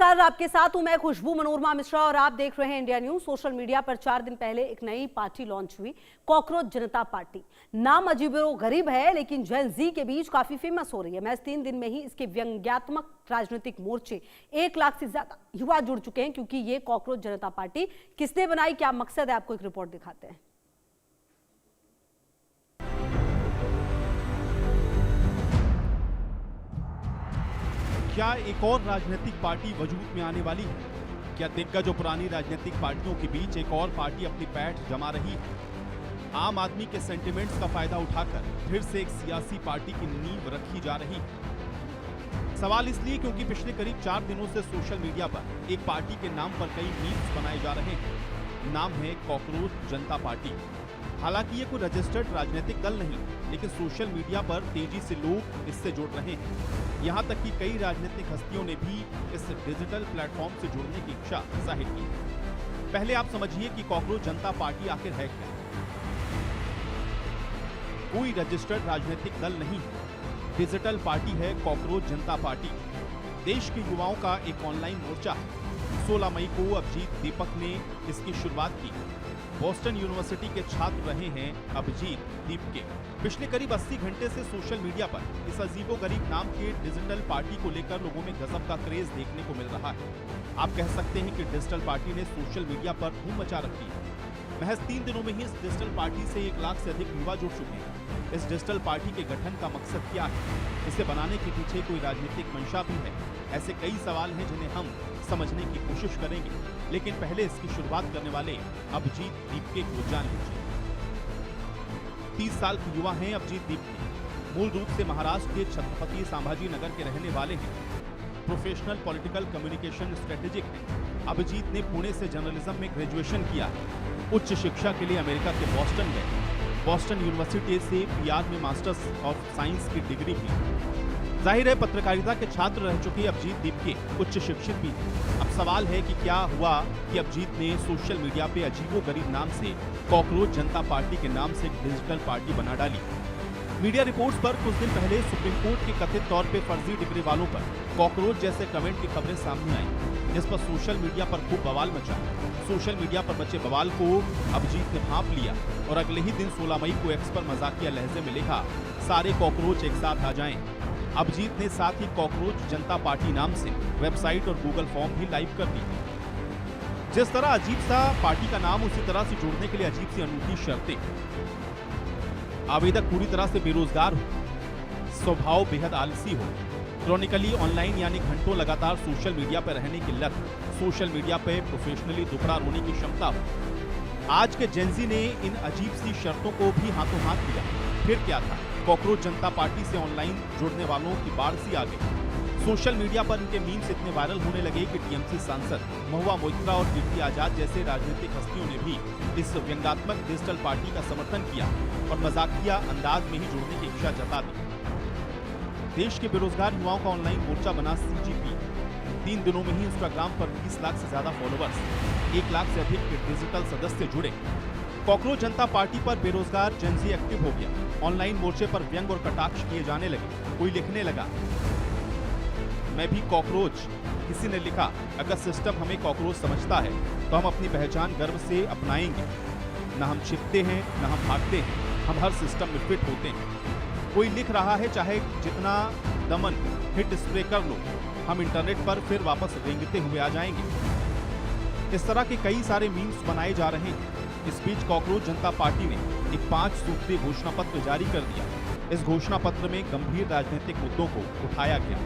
नमस्कार, आपके साथ हूं मैं खुशबू मनोरमा मिश्रा और आप देख रहे हैं इंडिया न्यूज। सोशल मीडिया पर 4 दिन पहले एक नई पार्टी लॉन्च हुई, कॉकरोच जनता पार्टी। नाम अजीबोगरीब है लेकिन जेन जी के बीच काफी फेमस हो रही है। महज 3 दिन में ही इसके व्यंग्यात्मक राजनीतिक मोर्चे 1 लाख से ज्यादा युवा जुड़ चुके हैं। क्योंकि ये कॉकरोच जनता पार्टी किसने बनाई, क्या मकसद है, आपको एक रिपोर्ट दिखाते हैं। क्या एक और राजनीतिक पार्टी वजूद में आने वाली है? क्या दिग्गज और पुरानी राजनीतिक पार्टियों के बीच एक और पार्टी अपनी पैठ जमा रही है? आम आदमी के सेंटिमेंट्स का फायदा उठाकर फिर से एक सियासी पार्टी की नींव रखी जा रही है। सवाल इसलिए क्योंकि पिछले करीब 4 दिनों से सोशल मीडिया पर एक पार्टी के नाम पर कई मीम्स बनाए जा रहे हैं। नाम है कॉकरोच जनता पार्टी। हालांकि ये कोई रजिस्टर्ड राजनीतिक दल नहीं, लेकिन सोशल मीडिया पर तेजी से लोग इससे जुड़ रहे हैं। यहाँ तक कि कई राजनीतिक हस्तियों ने भी इस डिजिटल प्लेटफॉर्म से जुड़ने की इच्छा जाहिर की। पहले आप समझिए कि कॉकरोच जनता पार्टी आखिर है क्या। कोई रजिस्टर्ड राजनीतिक दल नहीं है, डिजिटल पार्टी है कॉकरोच जनता पार्टी। देश के युवाओं का एक ऑनलाइन मोर्चा है। 16 मई को अभिजीत दीपक ने इसकी शुरुआत की। बोस्टन यूनिवर्सिटी के छात्र रहे हैं अभिजीत दीपके। पिछले करीब 80 घंटे से सोशल मीडिया पर इस अजीबोगरीब नाम के डिजिटल पार्टी को लेकर लोगों में गजब का क्रेज देखने को मिल रहा है। आप कह सकते हैं कि डिजिटल पार्टी ने सोशल मीडिया पर धूम मचा रखी है। महज 3 दिनों में ही इस डिजिटल पार्टी से 1 लाख से अधिक युवा जुड़ चुके हैं। इस डिजिटल पार्टी के गठन का मकसद क्या है? इसे बनाने के पीछे कोई राजनीतिक मंशा भी है? ऐसे कई सवाल हैं जिन्हें हम समझने की कोशिश करेंगे, लेकिन पहले इसकी शुरुआत करने वाले अभिजीत दीपके को जान लीजिए। 30 साल के युवा हैं अभिजीत दीपके। मूल रूप से महाराष्ट्र के छत्रपति संभाजी नगर के रहने वाले हैं। प्रोफेशनल पॉलिटिकल कम्युनिकेशन स्ट्रेटेजिक हैं। अभिजीत ने पुणे से जर्नलिज्म में ग्रेजुएशन किया। उच्च शिक्षा के लिए अमेरिका के बॉस्टन गए। बॉस्टन यूनिवर्सिटी से पीआर में मास्टर्स ऑफ साइंस की डिग्री की। जाहिर है पत्रकारिता के छात्र रह चुके अभिजीत दीपके उच्च शिक्षित भी हैं। अब सवाल है कि क्या हुआ कि अभिजीत ने सोशल मीडिया पे अजीबोगरीब नाम से कॉकरोच जनता पार्टी के नाम से एक डिजिटल पार्टी बना डाली। मीडिया रिपोर्ट्स पर कुछ दिन पहले सुप्रीम कोर्ट के कथित तौर पे फर्जी डिग्री वालों पर कॉकरोच जैसे कमेंट की खबरें सामने आई, जिस पर सोशल मीडिया पर खूब बवाल मचा। सोशल मीडिया पर मचे बवाल को अभिजीत ने भांप लिया और अगले ही दिन 16 मई को एक्स पर मजाकिया लहजे में लिखा, सारे कॉकरोच एक साथ आ जाएं। अभिजीत ने साथ ही कॉकरोच जनता पार्टी नाम से वेबसाइट और गूगल फॉर्म भी लाइव कर दी। जिस तरह अजीब सा पार्टी का नाम, उसी तरह से जोड़ने के लिए अजीब सी अनूठी शर्तें। आवेदक पूरी तरह से बेरोजगार हो, स्वभाव बेहद आलसी हो, क्रॉनिकली ऑनलाइन यानी घंटों लगातार सोशल मीडिया पर रहने की लत, सोशल मीडिया पर प्रोफेशनली दुखड़ा रोने की क्षमता हो। आज के जेनजी ने इन अजीब सी शर्तों को भी हाथों हाथ लिया। फिर क्या था, कॉकरोच जनता पार्टी से ऑनलाइन जुड़ने वालों की बाढ़ सी आ गई। सोशल मीडिया पर इनके मीम्स इतने वायरल होने लगे कि टीएमसी सांसद महुआ मोइत्रा और कीर्ति आजाद जैसे राजनीतिक हस्तियों ने भी इस व्यंग्यात्मक डिजिटल पार्टी का समर्थन किया और मजाकिया अंदाज में ही जुड़ने की इच्छा जता दी। देश के बेरोजगार युवाओं का ऑनलाइन मोर्चा बना सीजीपी। 3 दिनों में ही इंस्टाग्राम पर 20 लाख से ज्यादा फॉलोअर्स, 1 लाख से अधिक डिजिटल सदस्य जुड़े। कॉकरोच जनता पार्टी पर बेरोजगार जेनजी एक्टिव हो गया। ऑनलाइन मोर्चे पर व्यंग और कटाक्ष किए जाने लगे। कोई लिखने लगा, मैं भी कॉकरोच। किसी ने लिखा, अगर सिस्टम हमें कॉकरोच समझता है तो हम अपनी पहचान गर्व से अपनाएंगे। न हम छिपते हैं न हम भागते हैं, हम हर सिस्टम में फिट होते हैं। कोई लिख रहा है, चाहे जितना दमन हिट स्प्रे कर लो, हम इंटरनेट पर फिर वापस रेंगते हुए आ जाएंगे। इस तरह के कई सारे मीम्स बनाए जा रहे हैं। इस बीच कॉकरोच जनता पार्टी ने एक 5 सूत्रीय घोषणा पत्र जारी कर दिया। इस घोषणा पत्र में गंभीर राजनीतिक मुद्दों को उठाया गया।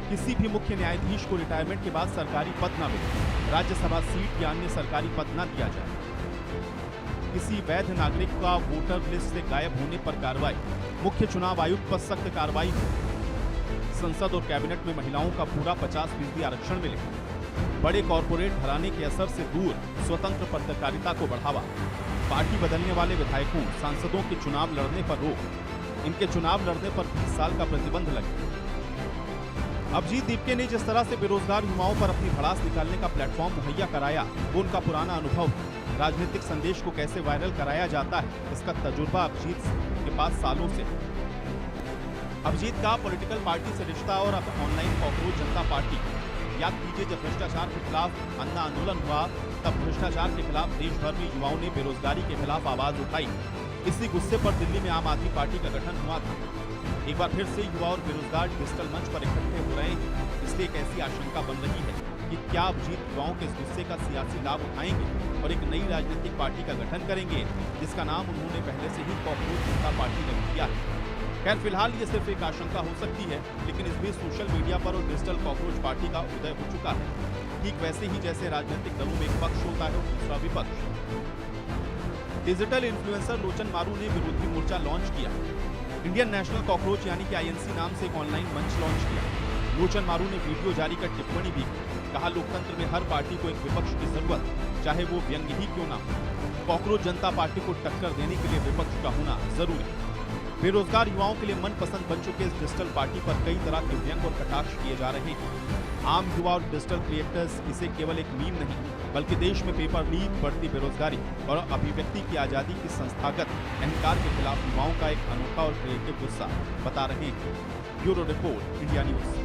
किसी भी मुख्य न्यायाधीश को रिटायरमेंट के बाद सरकारी पद न मिले, राज्यसभा सीट या अन्य सरकारी पद न दिया जाए, किसी वैध नागरिक का वोटर लिस्ट से गायब होने पर कार्रवाई, मुख्य चुनाव आयुक्त पर सख्त कार्रवाई हो, संसद और कैबिनेट में महिलाओं का पूरा 50% आरक्षण मिले, बड़े कॉरपोरेट घराने के असर से दूर स्वतंत्र पत्रकारिता को बढ़ावा, पार्टी बदलने वाले विधायकों सांसदों के चुनाव लड़ने पर रोक, इनके चुनाव लड़ने पर 20 साल का प्रतिबंध लगे। अभिजीत दीपके ने जिस तरह से बेरोजगार युवाओं पर अपनी भड़ास निकालने का प्लेटफॉर्म मुहैया कराया, वो उनका पुराना अनुभव। राजनीतिक संदेश को कैसे वायरल कराया जाता है, इसका तजुर्बा अभिजीत के पास सालों से। अभिजीत का पॉलिटिकल पार्टी से रिश्ता और अब ऑनलाइन कॉकरोच जनता पार्टी याद कीजिए, जब भ्रष्टाचार के खिलाफ अन्ना आंदोलन हुआ तब भ्रष्टाचार के खिलाफ देश भर में युवाओं ने बेरोजगारी के खिलाफ आवाज उठाई। इसी गुस्से पर दिल्ली में आम आदमी पार्टी का गठन हुआ था। एक बार फिर से युवा और बेरोजगार डिजिटल मंच पर इकट्ठे हो रहे हैं, इसलिए एक ऐसी आशंका बन रही है कि क्या अभिजीत युवाओं के इस गुस्से का सियासी लाभ उठाएंगे और एक नई राजनीतिक पार्टी का गठन करेंगे, जिसका नाम उन्होंने पहले से ही कॉकरोच जनता पार्टी रख दिया है। खैर, फिलहाल ये सिर्फ एक आशंका हो सकती है, लेकिन इस बीच सोशल मीडिया पर और डिजिटल कॉकरोच पार्टी का उदय हो चुका है, ठीक वैसे ही जैसे राजनीतिक दलों में एक पक्ष होता है और दूसरा विपक्ष। डिजिटल इन्फ्लुएंसर लोचन मारू ने विरोधी मोर्चा लॉन्च किया। इंडियन नेशनल कॉकरोच यानी कि आईएनसी नाम से एक ऑनलाइन मंच लॉन्च किया। लोचन मारू ने वीडियो जारी कर टिप्पणी भी की। कहा, लोकतंत्र में हर पार्टी को एक विपक्ष की जरूरत, चाहे वो व्यंग्य ही क्यों ना हो। कॉकरोच जनता पार्टी को टक्कर देने के लिए विपक्ष का होना जरूरी है। बेरोजगार युवाओं के लिए मनपसंद बन चुके इस डिजिटल पार्टी पर कई तरह के व्यंग और कटाक्ष किए जा रहे हैं। आम युवा और डिजिटल क्रिएटर्स इसे केवल एक मीम नहीं, बल्कि देश में पेपर लीक, बढ़ती बेरोजगारी और अभिव्यक्ति की आजादी की संस्थागत अहंकार के खिलाफ युवाओं का एक अनोखा और क्रिएटिव गुस्सा बता रहे हैं। Bureau report, India news.